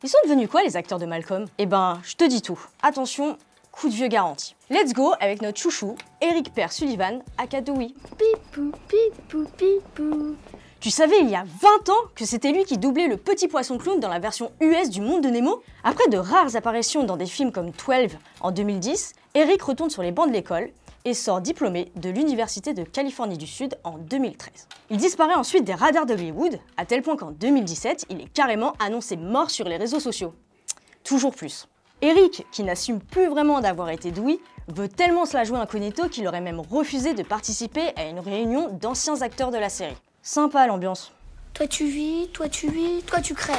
Ils sont devenus quoi les acteurs de Malcolm? Eh ben, je te dis tout. Attention, coup de vieux garanti. Let's go avec notre chouchou, Eric Per Sullivan, aka Dewey. Pipou, pipou, pipou. Tu savais il y a 20 ans que c'était lui qui doublait le petit poisson clown dans la version US du Monde de Nemo? Après de rares apparitions dans des films comme 12 en 2010, Eric retourne sur les bancs de l'école et sort diplômé de l'Université de Californie du Sud en 2013. Il disparaît ensuite des radars d'Hollywood, à tel point qu'en 2017, il est carrément annoncé mort sur les réseaux sociaux. Toujours plus. Eric, qui n'assume plus vraiment d'avoir été Dewey, veut tellement se la jouer incognito qu'il aurait même refusé de participer à une réunion d'anciens acteurs de la série. Sympa l'ambiance. Toi tu vis, toi tu crèves.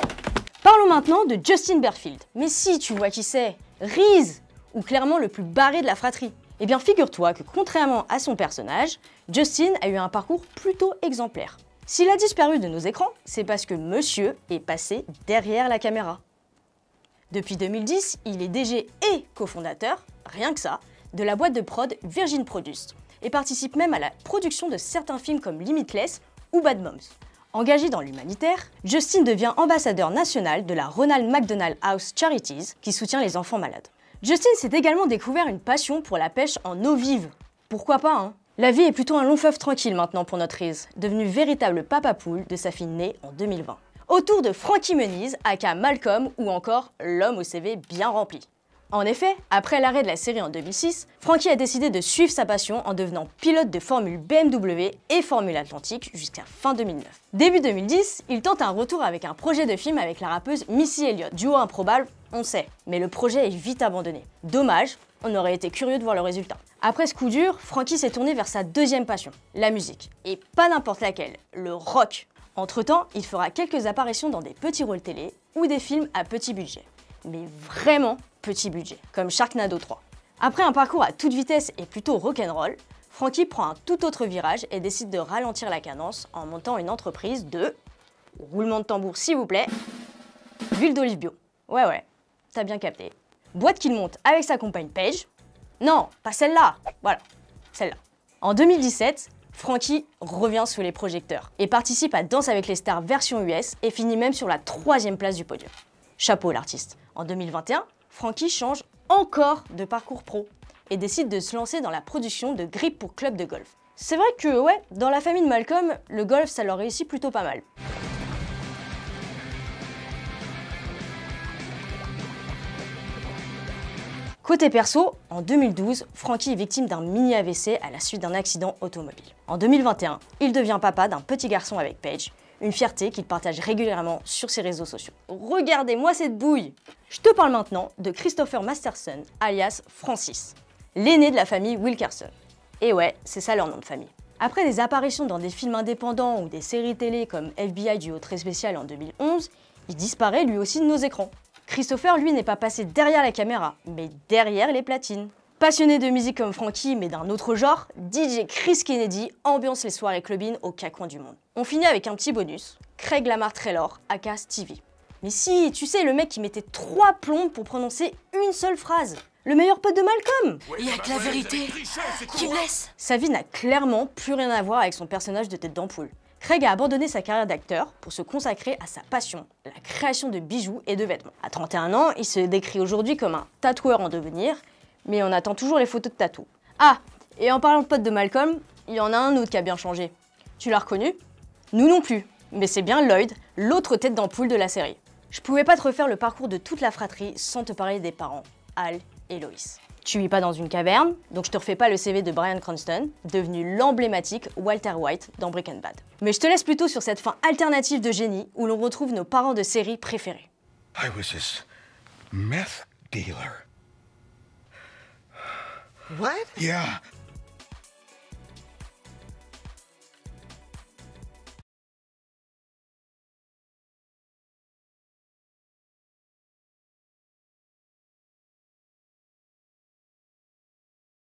Parlons maintenant de Justin Berfield. Mais si tu vois qui c'est, Reese, ou clairement le plus barré de la fratrie. Eh bien figure-toi que contrairement à son personnage, Justin a eu un parcours plutôt exemplaire. S'il a disparu de nos écrans, c'est parce que monsieur est passé derrière la caméra. Depuis 2010, il est DG et cofondateur, rien que ça, de la boîte de prod Virgin Produced et participe même à la production de certains films comme Limitless ou Bad Moms. Engagé dans l'humanitaire, Justin devient ambassadeur national de la Ronald McDonald House Charities qui soutient les enfants malades. Justin s'est également découvert une passion pour la pêche en eau vive. Pourquoi pas, hein? La vie est plutôt un long fleuve tranquille maintenant pour notre Reese, devenu véritable papa poule de sa fille née en 2020. Autour de Frankie Muniz, aka Malcolm ou encore l'homme au CV bien rempli. En effet, après l'arrêt de la série en 2006, Frankie a décidé de suivre sa passion en devenant pilote de Formule BMW et Formule Atlantique jusqu'à fin 2009. Début 2010, il tente un retour avec un projet de film avec la rappeuse Missy Elliott. Duo improbable, on sait, mais le projet est vite abandonné. Dommage, on aurait été curieux de voir le résultat. Après ce coup dur, Frankie s'est tourné vers sa deuxième passion, la musique. Et pas n'importe laquelle, le rock. Entre-temps, il fera quelques apparitions dans des petits rôles télé ou des films à petit budget. Mais vraiment petit budget, comme Sharknado 3. Après un parcours à toute vitesse et plutôt rock'n'roll, Frankie prend un tout autre virage et décide de ralentir la cadence en montant une entreprise de... roulement de tambour s'il vous plaît... d'huile d'olive bio. Ouais, t'as bien capté. Boîte qu'il monte avec sa compagne Paige. Non, pas celle-là, voilà, celle-là. En 2017, Frankie revient sous les projecteurs et participe à Danse avec les stars version US et finit même sur la 3e place du podium. Chapeau l'artiste. En 2021, Frankie change encore de parcours pro et décide de se lancer dans la production de grips pour club de golf. C'est vrai que ouais, dans la famille de Malcolm, le golf ça leur réussit plutôt pas mal. Côté perso, en 2012, Frankie est victime d'un mini AVC à la suite d'un accident automobile. En 2021, il devient papa d'un petit garçon avec Paige, une fierté qu'il partage régulièrement sur ses réseaux sociaux. Regardez-moi cette bouille! Je te parle maintenant de Christopher Masterson, alias Francis, l'aîné de la famille Wilkerson. Et ouais, c'est ça leur nom de famille. Après des apparitions dans des films indépendants ou des séries télé comme FBI Duo très spécial en 2011, il disparaît lui aussi de nos écrans. Christopher, lui, n'est pas passé derrière la caméra, mais derrière les platines. Passionné de musique comme Frankie, mais d'un autre genre, DJ Chris Kennedy ambiance les soirées clubbing aux quatre coins du monde. On finit avec un petit bonus, Craig Lamar Taylor, aka Stevie. Mais si, tu sais, le mec qui mettait 3 plombes pour prononcer une seule phrase. Le meilleur pote de Malcolm. Il y a que la vérité qui blesse. Sa vie n'a clairement plus rien à voir avec son personnage de tête d'ampoule. Craig a abandonné sa carrière d'acteur pour se consacrer à sa passion, la création de bijoux et de vêtements. À 31 ans, il se décrit aujourd'hui comme un tatoueur en devenir, mais on attend toujours les photos de tatou. Ah, et en parlant de pote de Malcolm, il y en a un autre qui a bien changé. Tu l'as reconnu? Nous non plus, mais c'est bien Lloyd, l'autre tête d'ampoule de la série. Je pouvais pas te refaire le parcours de toute la fratrie sans te parler des parents, Al et Lois. Tu vis pas dans une caverne, donc je te refais pas le CV de Bryan Cranston, devenu l'emblématique Walter White dans Breaking Bad. Mais je te laisse plutôt sur cette fin alternative de génie où l'on retrouve nos parents de série préférés. I was his meth dealer. What? Yeah,